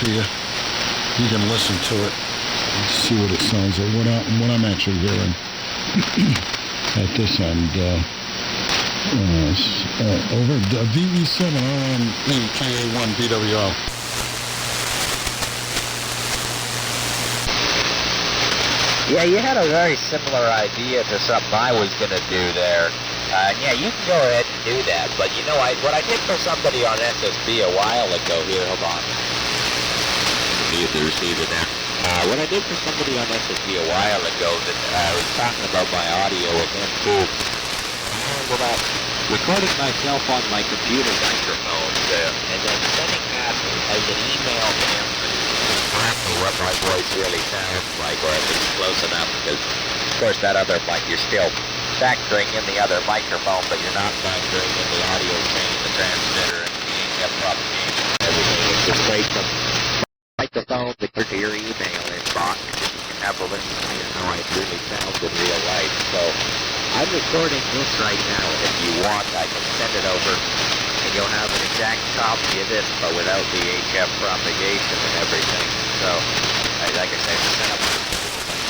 to you. You can listen to it and see what it sounds like, what I'm actually hearing at this end. Over Ve7Rme Ka1BWO. Yeah, you had a very similar idea to something I was going to do there. Yeah, you can go ahead and do that, but you know, what I did for somebody on SSB a while ago here, hold on. Mute the receiver there. What I did for somebody on SSB a while ago that I was talking about my audio with them too, recording myself on my computer microphone and then sending that as an email to him exactly what my voice really sounds like, or at least close enough, because of course that other mic, you're still factoring in the other microphone, but you're not factoring in the audio chain, the transmitter, and the AF propagation and everything. It's just straight from microphone to your email inbox. You can have a listen to how it really sounds in real life. So I'm recording this right now, and if you want, I can send it over, and you'll have an exact copy of this, but without the HF propagation and everything. So, like I said, set up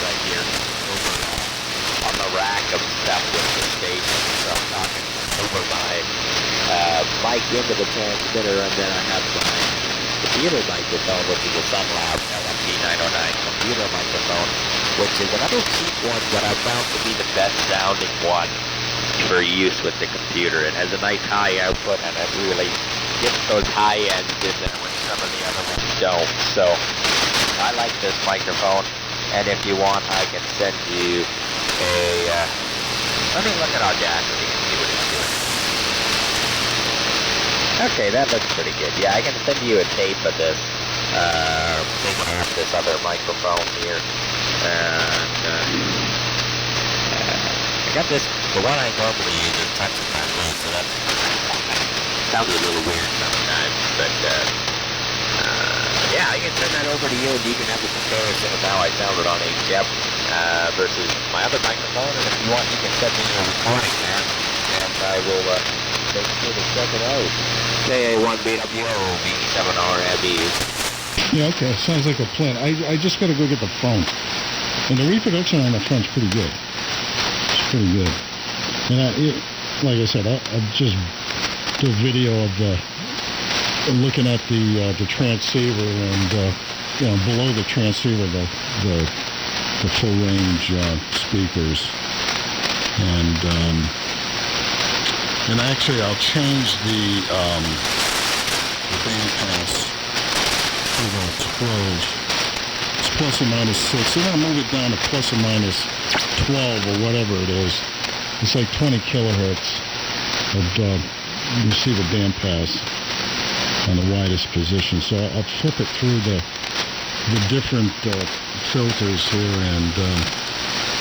right here over on the rack of stuff with the station. So I'm talking over my mic into the transmitter, and then I have my computer microphone, which is a Sunlab LMP909 computer microphone, which is another cheap one, but I found to be the best sounding one for use with the computer. It has a nice high output, and it really gets those high ends in there when some of the other ones don't. So I like this microphone, and if you want, I can send you a let me look at Audacity and see what it's doing. Okay, that looks pretty good. Yeah, I can send you a tape of this, this other microphone here. And I got this, the one I normally use is touching my phone, so that sounds a little weird sometimes. But yeah, I can send that over to you, and you can have a comparison of how I sounded on HF versus my other microphone. And if you want, you can send me a recording there, and I will take you to check it out. Ka1Bwo Ve7Rme. Yeah, okay, sounds like a plan. I just gotta go get the phone. And the reproduction on the phone's pretty good. It's pretty good. And like I said, I just do a video of looking at the transceiver, and you know, below the transceiver, the full range speakers. And actually, I'll change the bandpass to about 12. It's plus or minus 6. Then I'll move it down to plus or minus 12 or whatever it is. It's like 20 kilohertz of receiver bandpass on the widest position. So I'll flip it through the different filters here, and then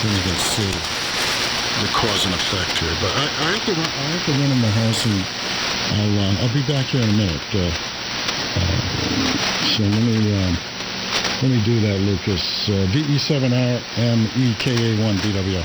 you can see the cause and effect here. But I have to run in the house, and I'll be back here in a minute. So let me do that, Lucas. Ve7Rme Ka1BWO.